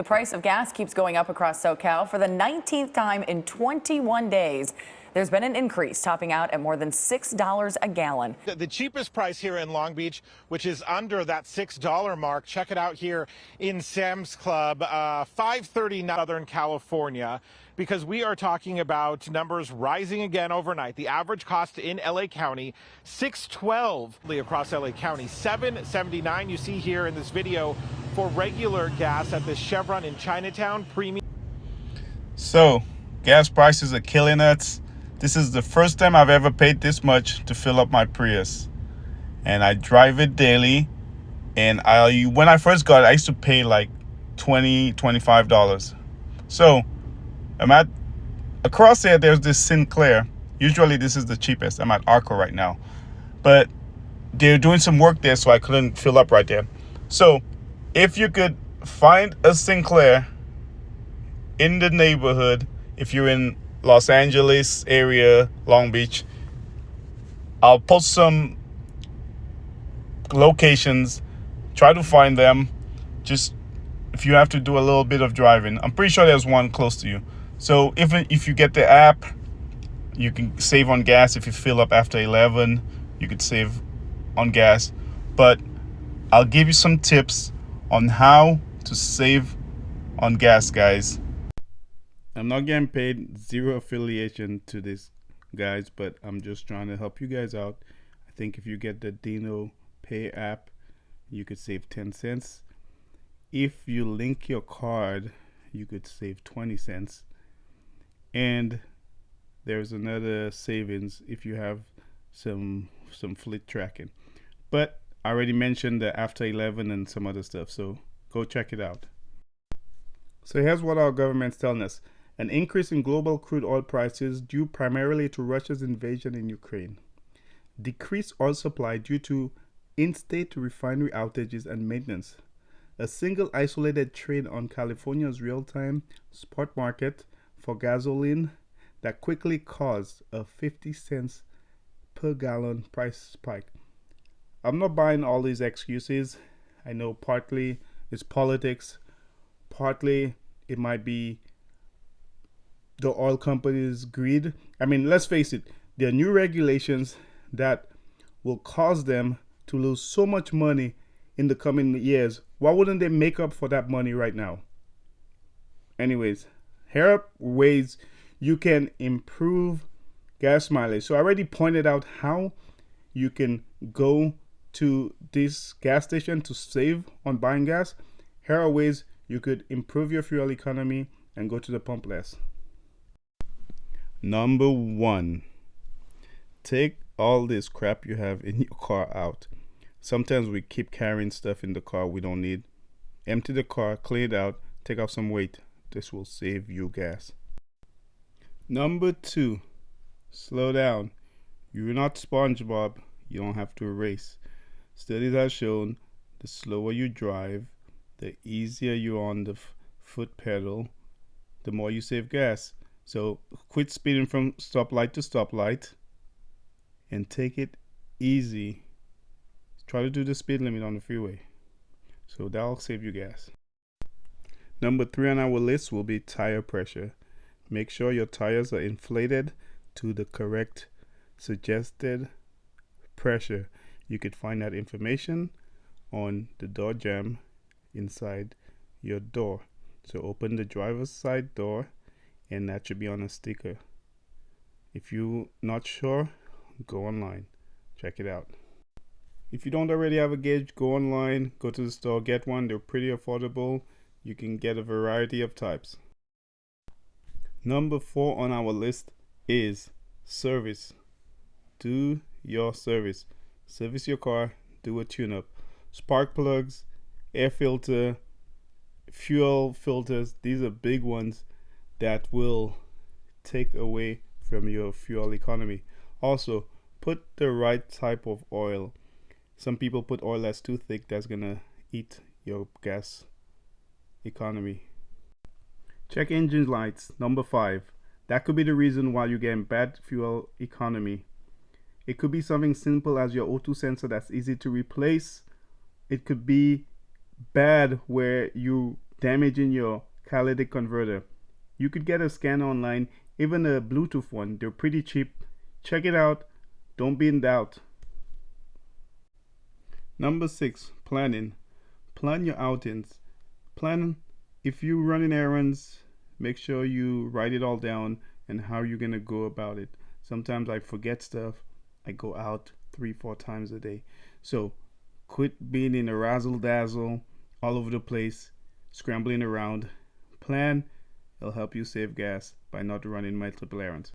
The price of gas keeps going up across SoCal for the 19th time in 21 days. There's been an increase, topping out at more than $6 a gallon. The cheapest price here in Long Beach, which is under that $6 mark. Check it out here in Sam's Club, 530 Southern California, because we are talking about numbers rising again overnight. The average cost in LA County, $6.12 across LA County, $7.79 you see here in this video for regular gas at the Chevron in Chinatown premium. So, gas prices are killing us. This is the first time I've ever paid this much to fill up my Prius. And I drive it daily. And when I first got it, I used to pay like $20, $25. So, I'm at, across there, there's this Sinclair. Usually this is the cheapest. I'm at Arco right now. But they're doing some work there, so I couldn't fill up right there. So, if you could find a Sinclair in the neighborhood, if you're in Los Angeles area, Long Beach, I'll post some locations. Try to find them. Just if you have to do a little bit of driving, I'm pretty sure there's one close to you. So if you get the app, you can save on gas. If you fill up after 11, you could save on gas. But I'll give you some tips on how to save on gas, guys. I'm not getting paid, zero affiliation to this, guys, but I'm just trying to help you guys out. I think if you get the Dino Pay app, you could save 10 cents. If you link your card, you could save 20 cents. And there's another savings if you have some fleet tracking. But I already mentioned the after 11 and some other stuff, so go check it out. So here's what our government's telling us. An increase in global crude oil prices due primarily to Russia's invasion in Ukraine. Decreased oil supply due to in-state refinery outages and maintenance. A single isolated trade on California's real-time spot market for gasoline that quickly caused a 50 cents per gallon price spike. I'm not buying all these excuses. I know partly it's politics, partly it might be the oil companies' greed. I mean, let's face it, there are new regulations that will cause them to lose so much money in the coming years. Why wouldn't they make up for that money right now? Anyways, here are ways you can improve gas mileage. So I already pointed out how you can go to this gas station to save on buying gas. Here are ways you could improve your fuel economy and go to the pump less. Number 1, take all this crap you have in your car out. Sometimes we keep carrying stuff in the car we don't need. Empty the car, clean it out, take off some weight. This will save you gas. Number 2, slow down. You're not SpongeBob. You don't have to race. Studies have shown the slower you drive, the easier you're on the foot pedal, the more you save gas. So quit speeding from stoplight to stoplight and take it easy. Try to do the speed limit on the freeway. So that'll save you gas. Number 3 on our list will be tire pressure. Make sure your tires are inflated to the correct suggested pressure. You could find that information on the door jamb inside your door. So open the driver's side door and that should be on a sticker. If you're not sure, go online, check it out. If you don't already have a gauge, go online, go to the store, get one. They're pretty affordable. You can get a variety of types. Number 4 on our list is service. Do your service. Service your car, do a tune-up. Spark plugs, air filter, fuel filters, these are big ones that will take away from your fuel economy. Also, put the right type of oil. Some people put oil that's too thick, that's gonna eat your gas economy. Check engine lights. Number 5. That could be the reason why you're getting bad fuel economy. It could be something simple as your O2 sensor that's easy to replace. It could be bad where you damaging your catalytic converter. You could get a scanner online, even a Bluetooth one. They're pretty cheap. Check it out. Don't be in doubt. Number 6, planning. Plan your outings. Plan if you're running errands, make sure you write it all down and how you're going to go about it. Sometimes I forget stuff. I go out 3-4 times a day. So quit being in a razzle dazzle all over the place, scrambling around. Plan. It'll help you save gas by not running multiple errands.